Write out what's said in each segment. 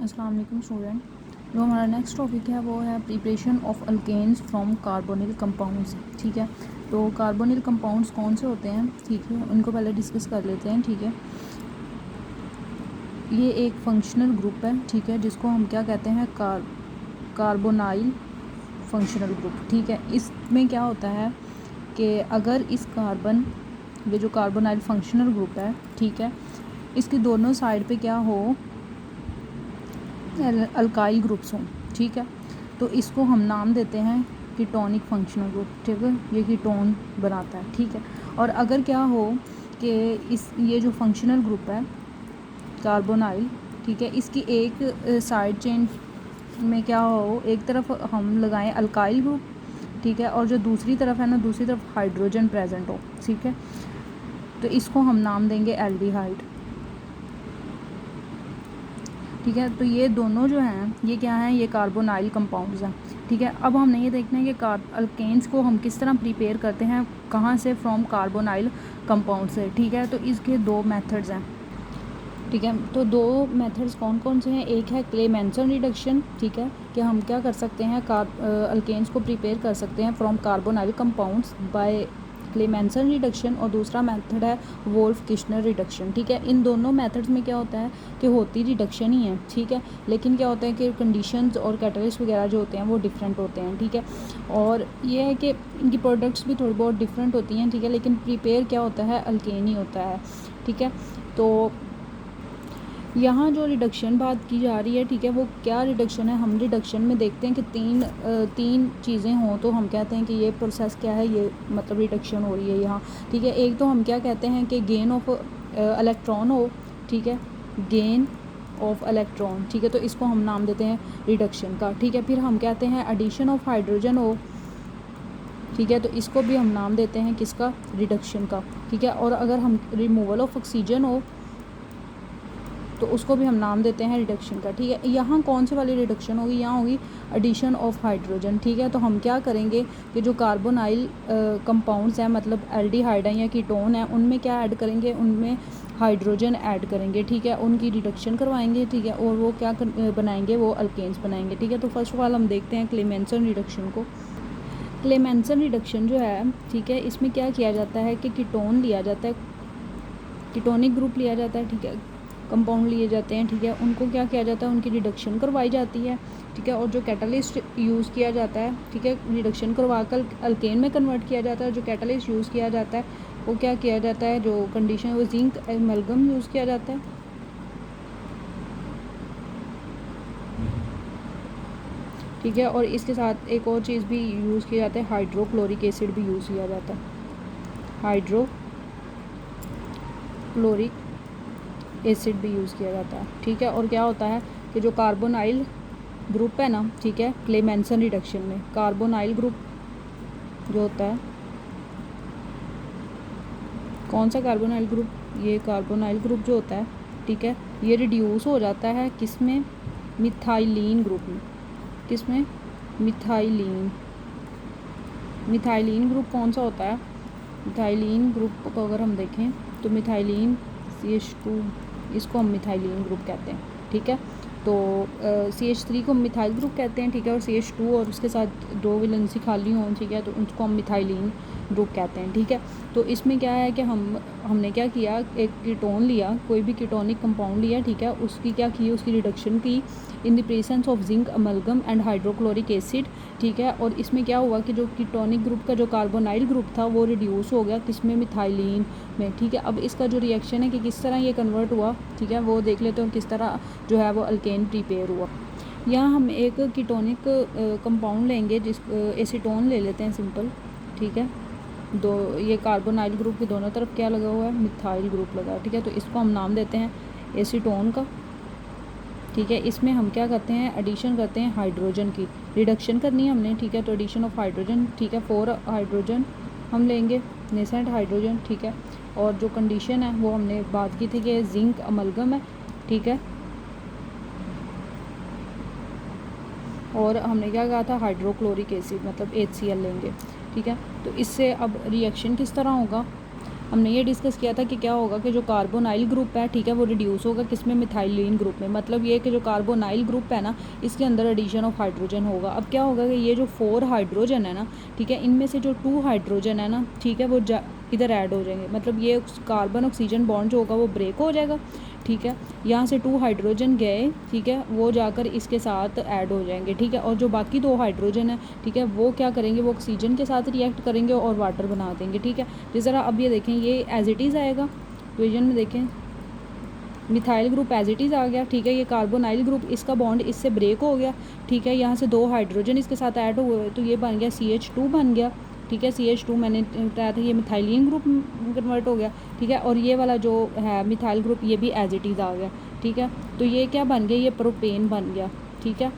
अस्सलाम वालेकुम स्टूडेंट। जो हमारा नेक्स्ट टॉपिक है वो है preparation of alkanes from carbonyl compounds. ठीक है, तो कार्बोनिल कंपाउंड्स कौन से होते हैं, ठीक है, उनको पहले डिस्कस कर लेते हैं। ठीक है, ये एक फंक्शनल ग्रुप है, ठीक है, जिसको हम क्या कहते हैं, कार्बोनाइल फंक्शनल ग्रुप। ठीक है, इसमें क्या होता है कि अगर इस ये जो कार्बोनाइल फंक्शनल ग्रुप है, ठीक है, इसकी दोनों साइड पे क्या हो, अल्काइल ग्रुप्स हों। ठीक है, तो इसको हम नाम देते हैं कीटोनिक फंक्शनल ग्रुप। ठीक है, ये कीटोन बनाता है। ठीक है, और अगर क्या हो कि ये जो फंक्शनल ग्रुप है कार्बोनाइल, ठीक है, इसकी एक साइड चेन में क्या हो, एक तरफ हम लगाएं अल्काइल ग्रुप, ठीक है, और जो दूसरी तरफ है ना, दूसरी तरफ हाइड्रोजन प्रेजेंट हो। ठीक है, तो इसको हम नाम देंगे एल्डिहाइड। ठीक है, तो ये दोनों जो हैं ये क्या हैं, ये कार्बोनाइल कंपाउंड्स हैं। ठीक है, अब हमने ये देखना है कि अल्केन्स को हम किस तरह प्रिपेयर करते हैं, कहाँ से, फ्रॉम कार्बोनाइल कंपाउंड से। ठीक है, तो इसके दो मेथड्स हैं। ठीक है, तो दो मेथड्स कौन कौन से हैं, एक है क्लेमेंसन रिडक्शन। ठीक है, कि हम क्या कर सकते हैं, अल्केन्स को प्रिपेयर कर सकते हैं from carbonyl compounds by Clemmensen reduction, और दूसरा मेथड है वोल्फ किश्नर रिडक्शन। ठीक है, इन दोनों मेथड्स में क्या होता है कि होती रिडक्शन ही है। ठीक है, लेकिन क्या होता है कि कंडीशंस और कैटलिस्ट वगैरह जो होते हैं वो डिफरेंट होते हैं। ठीक है, और ये है कि इनकी प्रोडक्ट्स भी थोड़ी बहुत डिफरेंट होती हैं। ठीक है, लेकिन प्रिपेयर क्या होता है, अल्केन ही होता है। ठीक है, तो यहाँ जो रिडक्शन बात की जा रही है, ठीक है, वो क्या रिडक्शन है, हम रिडक्शन में देखते हैं कि तीन चीज़ें हों तो हम कहते हैं कि ये प्रोसेस क्या है, ये मतलब रिडक्शन हो रही है यहाँ। ठीक है, एक तो हम क्या कहते हैं कि गेन ऑफ इलेक्ट्रॉन हो। ठीक है, गेन ऑफ इलेक्ट्रॉन। ठीक है, तो इसको हम नाम देते हैं रिडक्शन का। ठीक है, फिर हम कहते हैं एडिशन ऑफ हाइड्रोजन हो। ठीक है, तो इसको भी हम नाम देते हैं किसका, रिडक्शन का। ठीक है, और अगर हम रिमूवल ऑफ ऑक्सीजन हो तो उसको भी हम नाम देते हैं रिडक्शन का। ठीक है, यहाँ कौन सी वाली रिडक्शन होगी, यहाँ होगी एडिशन ऑफ हाइड्रोजन। ठीक है, तो हम क्या करेंगे कि जो कार्बोनाइल कंपाउंड्स हैं, मतलब एल्डिहाइड हैं या कीटोन है, उनमें क्या ऐड करेंगे, उनमें हाइड्रोजन ऐड करेंगे। ठीक है, उनकी रिडक्शन करवाएंगे। ठीक है, और वो क्या बनाएंगे, वो अल्केन्स बनाएंगे। ठीक है, तो फर्स्ट ऑफ ऑल हम देखते हैं क्लेमेंसन रिडक्शन को। क्लेमेंसन रिडक्शन जो है, ठीक है, इसमें क्या किया जाता है कि कीटोन लिया जाता है, कीटोनिक ग्रुप लिया जाता है। ठीक है, कंपाउंड लिए जाते हैं। ठीक है, उनको क्या किया जाता है, उनकी रिडक्शन करवाई जाती है। ठीक है, और जो कैटलिस्ट यूज़ किया जाता है, ठीक है, रिडक्शन करवा कर अल्केन में कन्वर्ट किया जाता है। जो कैटलिस्ट यूज़ किया जाता है वो क्या किया जाता है, जो कंडीशन, वो जिंक एमलगम यूज़ किया जाता है। ठीक है, और इसके साथ एक और चीज़ भी यूज़ किया जाता है, हाइड्रोक्लोरिक एसिड भी यूज़ किया जाता है, हाइड्रोक्लोरिक एसिड भी यूज़ किया जाता है। ठीक है, और क्या होता है कि जो कार्बोनाइल ग्रुप है ना, ठीक है, क्लेमेंसन रिडक्शन में कार्बोनाइल ग्रुप जो होता है, कौन सा कार्बोनाइल ग्रुप, ये कार्बोनाइल ग्रुप जो होता है, ठीक है, ये रिड्यूस हो जाता है किस में, मिथाइलिन ग्रुप में। किस में, मिथाइलिन ग्रुप कौन सा होता है, मिथाइलिन ग्रुप को अगर हम देखें तो मिथाइलिन CH2, इसको हम मिथाइलिन ग्रुप कहते हैं। ठीक है, तो CH3 को हम मिथाइल ग्रुप कहते हैं। ठीक है, और CH2 और उसके साथ दो वैलेंसी खाली हों, ठीक है, तो उसको हम मिथाइलिन ग्रुप कहते हैं। ठीक है, तो इसमें क्या है कि हमने क्या किया, एक कीटोन लिया, कोई भी कीटोनिक कंपाउंड लिया। ठीक है, उसकी क्या की, उसकी रिडक्शन की in the presence of zinc amalgam and hydrochloric acid. ठीक है, और इसमें क्या हुआ कि जो कीटोनिक ग्रुप का जो कार्बोनाइल ग्रुप था वो रिड्यूस हो गया किसमें, मिथाइलिन में। ठीक है, अब इसका जो रिएक्शन है कि किस तरह ये कन्वर्ट हुआ, ठीक है, वो देख लेते हैं, किस तरह जो है वो अल्केन प्रिपेयर हुआ। यहाँ हम एक कीटोनिक कंपाउंड लेंगे, एसीटोन ले लेते हैं सिंपल। ठीक है, ये कार्बोनाइल ग्रुप के दोनों तरफ क्या लगा हुआ है, मिथाइल ग्रुप लगा है। ठीक है, तो इसको हम नाम देते हैं एसीटोन का। ठीक है, इसमें हम क्या करते हैं, एडिशन करते हैं हाइड्रोजन की, रिडक्शन करनी है हमने। ठीक है, तो एडिशन ऑफ हाइड्रोजन, ठीक है, 4 हाइड्रोजन हम लेंगे, नेसेंट हाइड्रोजन। ठीक है, और जो कंडीशन है वो हमने बात की थी कि जिंक अमलगम है। ठीक है, और हमने क्या कहा था, हाइड्रोक्लोरिक एसिड मतलब HCl लेंगे। ठीक है, तो इससे अब रिएक्शन किस तरह होगा, हमने ये डिस्कस किया था कि क्या होगा कि जो कार्बोनाइल ग्रुप है, ठीक है, वो रिड्यूस होगा किसमें, मिथाइलिन ग्रुप में। मतलब ये कि जो कार्बोनाइल ग्रुप है ना, इसके अंदर एडिशन ऑफ हाइड्रोजन होगा। अब क्या होगा कि ये जो 4 हाइड्रोजन है ना, ठीक है, इनमें से जो 2 हाइड्रोजन है ना, ठीक है, वो इधर ऐड हो जाएंगे। मतलब ये कार्बन ऑक्सीजन बॉन्ड जो होगा वो ब्रेक हो जाएगा, ठीक है। यहाँ से 2 हाइड्रोजन गए, ठीक है, वो जाकर इसके साथ ऐड हो जाएंगे, ठीक है। और जो बाकी 2 हाइड्रोजन है, ठीक है, वो क्या करेंगे, वो ऑक्सीजन के साथ रिएक्ट करेंगे और वाटर बना देंगे, ठीक है। जिस तरह अब ये देखें, ये एज इट इज़ आएगा, इक्वेशन में देखें methyl group as it is आ गया, ठीक है। ये कार्बोनाइल ग्रुप, इसका बॉन्ड इससे ब्रेक हो गया, ठीक है। यहाँ से 2 हाइड्रोजन इसके साथ ऐड हुए तो ये बन गया CH2 बन गया, ठीक है। CH2 मैंने बताया था ये मिथाइलिन ग्रुप कन्वर्ट हो गया, ठीक है। और ये वाला जो है मिथाइल ग्रुप, ये भी एज इट इज़ आ गया, ठीक है। तो ये क्या बन गया, ये प्रोपेन बन गया, ठीक है।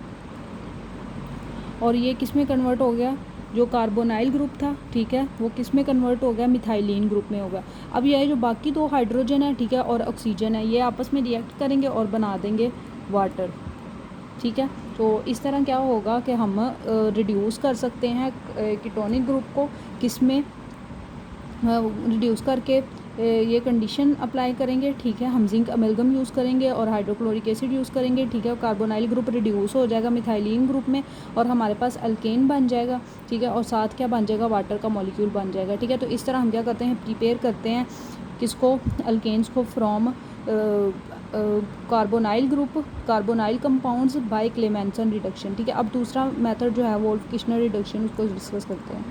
और ये किस में कन्वर्ट हो गया, जो कार्बोनाइल ग्रुप था, ठीक है, वो किस में कन्वर्ट हो गया, मिथाइलिन ग्रुप में होगा। अब ये जो बाकी 2 हाइड्रोजन है, ठीक है, और ऑक्सीजन है, ये आपस में रिएक्ट करेंगे और बना देंगे वाटर, ठीक है। तो इस तरह क्या होगा कि हम रिड्यूस कर सकते हैं कीटोनिक ग्रुप को, किस में रिड्यूस करके ये कंडीशन अप्लाई करेंगे, ठीक है। हम जिंक अमेलगम यूज़ करेंगे और हाइड्रोक्लोरिक एसिड यूज़ करेंगे, ठीक है। कार्बोनाइल ग्रुप रिड्यूस हो जाएगा मिथाइलिन ग्रुप में और हमारे पास अल्केन बन जाएगा, ठीक है। और साथ क्या बन जाएगा, वाटर का मॉलिक्यूल बन जाएगा, ठीक है। तो इस तरह हम क्या करते हैं, प्रिपेयर करते हैं किसको, अल्केन्स को from carbonyl group, carbonyl compounds by Clemmensen reduction, ठीक है। अब दूसरा मेथड जो है वोल्फ-किश्नर रिडक्शन, उसको डिस्कस करते हैं,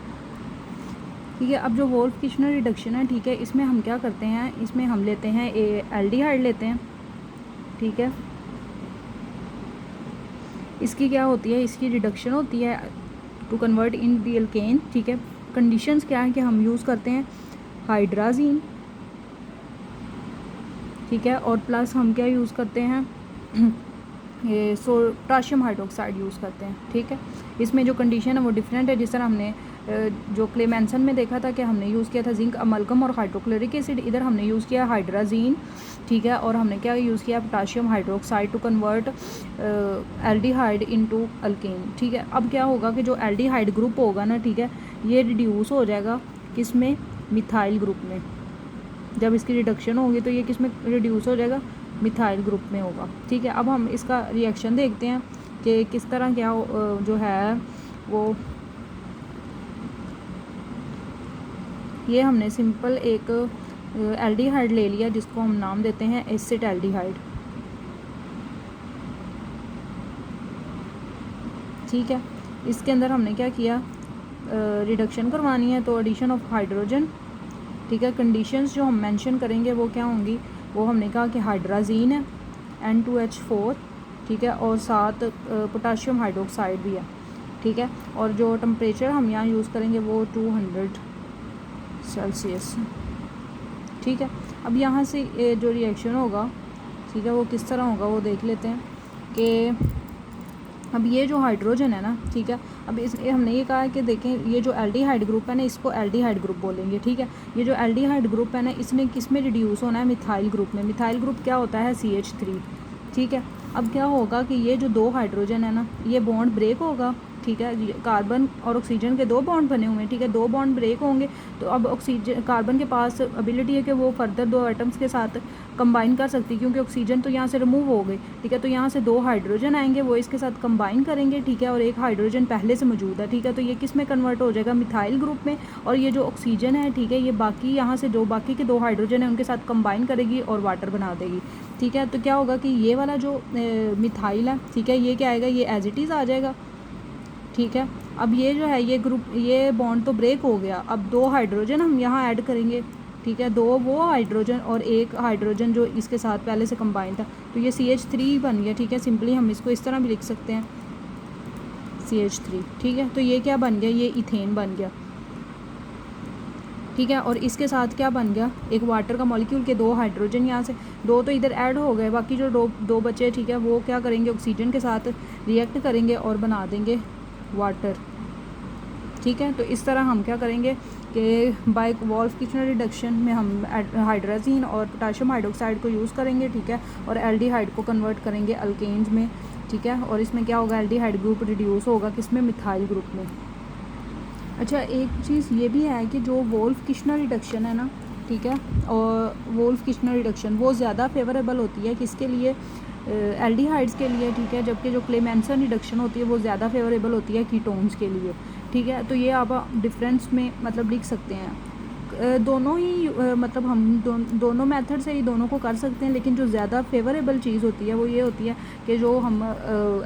ठीक है। अब जो वोल्फ-किश्नर रिडक्शन है, ठीक है, इसमें हम क्या करते हैं, इसमें हम लेते हैं एल्डिहाइड लेते हैं, ठीक है। इसकी क्या होती है, इसकी रिडक्शन होती है to convert in the alkane, ठीक है। कंडीशंस क्या है कि हम यूज़ करते हैं हाइड्राजीन, ठीक है, और प्लस हम क्या यूज़ करते हैं ये पोटाशियम हाइड्रोक्साइड यूज़ करते हैं, ठीक है। इसमें जो कंडीशन है वो डिफरेंट है। जिस तरह हमने जो क्लेमेंसन में देखा था कि हमने यूज़ किया था जिंक अमलगम और हाइड्रोक्लोरिक एसिड, इधर हमने यूज़ किया हाइड्राजीन, ठीक है। और हमने क्या यूज़ किया, potassium hydroxide to convert aldehyde into alkane, ठीक है। अब क्या होगा कि जो एल्डिहाइड ग्रुप होगा ना, ठीक है, ये रिड्यूस हो जाएगा किस में, मिथाइल ग्रुप में। जब इसकी रिडक्शन होगी तो ये किस में रिड्यूस हो जाएगा, मिथाइल ग्रुप में होगा, ठीक है। अब हम इसका रिएक्शन देखते हैं कि किस तरह क्या जो है वो, ये हमने सिंपल एक एल्डिहाइड ले लिया जिसको हम नाम देते हैं एसिड एल्डिहाइड, ठीक है। इसके अंदर हमने क्या किया, रिडक्शन करवानी है तो एडिशन ऑफ हाइड्रोजन, ठीक है। कंडीशंस जो हम मेंशन करेंगे वो क्या होंगी, वो हमने कहा कि हाइड्राजीन है N2H4, ठीक है, और साथ पोटाशियम हाइड्रोक्साइड भी है, ठीक है। और जो टेम्परेचर हम यहाँ यूज़ करेंगे वो 200 सेल्सियस, ठीक है। अब यहाँ से जो रिएक्शन होगा, ठीक है, वो किस तरह होगा वो देख लेते हैं कि अब ये जो हाइड्रोजन है ना, ठीक है, अब इस हमने ये कहा है कि देखें ये जो एल्डिहाइड ग्रुप है ना, इसको एल्डिहाइड ग्रुप बोलेंगे, ठीक है। ये जो एल्डिहाइड ग्रुप है ना, इसने किस में रिड्यूस होना है, मिथाइल ग्रुप में। मिथाइल ग्रुप क्या होता है, CH3, ठीक है। अब क्या होगा कि ये जो 2 हाइड्रोजन है ना, ये बॉन्ड ब्रेक होगा, ठीक है। कार्बन और ऑक्सीजन के 2 बॉन्ड बने हुए हैं, ठीक है, 2 बॉन्ड ब्रेक होंगे तो अब ऑक्सीजन, कार्बन के पास एबिलिटी है कि वो फर्दर 2 एटम्स के साथ कंबाइन कर सकती है, क्योंकि ऑक्सीजन तो यहाँ से रिमूव हो गई, ठीक है। तो यहाँ से 2 हाइड्रोजन आएंगे, वो इसके साथ कंबाइन करेंगे, ठीक है, और एक हाइड्रोजन पहले से मौजूद है, ठीक है। तो ये किस में कन्वर्ट हो जाएगा, मिथाइल ग्रुप में। और ये जो ऑक्सीजन है, ठीक है, ये बाकी यहाँ से जो बाकी के 2 हाइड्रोजन है उनके साथ कंबाइन करेगी और वाटर बना देगी, ठीक है। तो क्या होगा कि ये वाला जो मिथाइल है, ठीक है, ये क्या आएगा, ये एज इट इज़ आ जाएगा, ठीक है। अब ये जो है ये ग्रुप, ये बॉन्ड तो ब्रेक हो गया, अब 2 हाइड्रोजन हम यहाँ ऐड करेंगे, ठीक है, 2 वो हाइड्रोजन और एक हाइड्रोजन जो इसके साथ पहले से कंबाइन था, तो ये CH3 बन गया, ठीक है। सिंपली हम इसको इस तरह भी लिख सकते हैं CH3, ठीक है। तो ये क्या बन गया, ये इथेन बन गया, ठीक है। और इसके साथ क्या बन गया, एक वाटर का मॉलिक्यूल के 2 हाइड्रोजन, यहाँ से 2 तो इधर ऐड हो गए, बाकी जो 2 बचे, ठीक है, वो क्या करेंगे, ऑक्सीजन के साथ रिएक्ट करेंगे और बना देंगे वाटर, ठीक है। तो इस तरह हम क्या करेंगे कि बाय वोल्फ-किश्नर रिडक्शन में हम हाइड्राजीन और पोटाशियम हाइड्रोक्साइड को यूज़ करेंगे, ठीक है, और एल्डिहाइड को कन्वर्ट करेंगे अल्केन्स में, ठीक है। और इसमें क्या होगा, एल्डिहाइड ग्रुप रिड्यूस होगा किसमें, मिथाइल ग्रुप में। अच्छा, एक चीज़ ये भी है कि जो वोल्फ-किश्नर रिडक्शन है ना, ठीक है। और वोल्फ किश्नर रिडक्शन वो ज़्यादा फेवरेबल होती है किसके लिए, एल्डिहाइड्स के लिए, ठीक है, जबकि जो क्लेमेंसन रिडक्शन होती है वो ज़्यादा फेवरेबल होती है कीटोन्स के लिए, ठीक है। तो ये आप डिफरेंस में मतलब लिख सकते हैं। दोनों ही मतलब हम दोनों मेथड से ही दोनों को कर सकते हैं, लेकिन जो ज़्यादा फेवरेबल चीज़ होती है वो ये होती है कि जो हम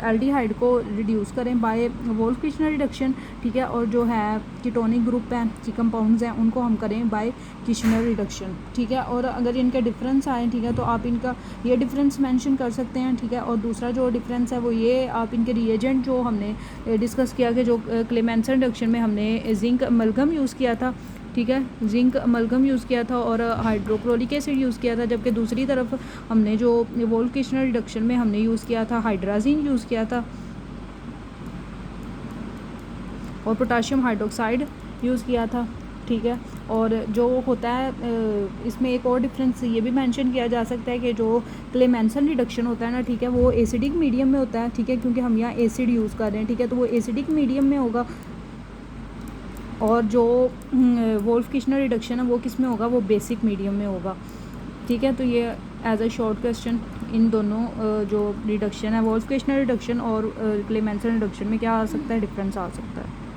एल्डिहाइड को रिड्यूस करें बाय वोल्फ किश्नर रिडक्शन, ठीक है, और जो है कीटोनिक ग्रुप हैं की कंपाउंड्स हैं उनको हम करें बाय किश्नर रिडक्शन, ठीक है। और अगर इनके डिफरेंस आए, ठीक है, तो आप इनका ये डिफरेंस मेंशन कर सकते हैं, ठीक है। और दूसरा जो डिफरेंस है वो ये, आप इनके रिएजेंट जो हमने डिस्कस किया कि जो क्लेमेंसन रिडक्शन में हमने जिंक अमलगम यूज़ किया था, ठीक है, जिंक अमलगम यूज़ किया था और हाइड्रोक्लोरिक एसिड यूज़ किया था, जबकि दूसरी तरफ हमने जो वोल्फ किश्नर रिडक्शन में हमने यूज़ किया था हाइड्राजीन यूज़ किया था और पोटाशियम हाइड्रोक्साइड यूज़ किया था, ठीक है। और जो होता है इसमें एक और डिफरेंस ये भी मेंशन किया जा सकता है कि जो क्लेमेंसन रिडक्शन होता है ना, ठीक है, वो एसिडिक मीडियम में होता है, ठीक है, क्योंकि हम यहाँ एसिड यूज़ कर रहे हैं, ठीक है, तो वो एसिडिक मीडियम में होगा। और जो वोल्फ किश्नर रिडक्शन है वो किस में होगा, वो बेसिक मीडियम में होगा, ठीक है। तो ये as a short question in दोनों जो रिडक्शन है वोल्फ किश्नर रिडक्शन और क्लेमेंसन रिडक्शन में क्या आ सकता है, डिफरेंस आ सकता है।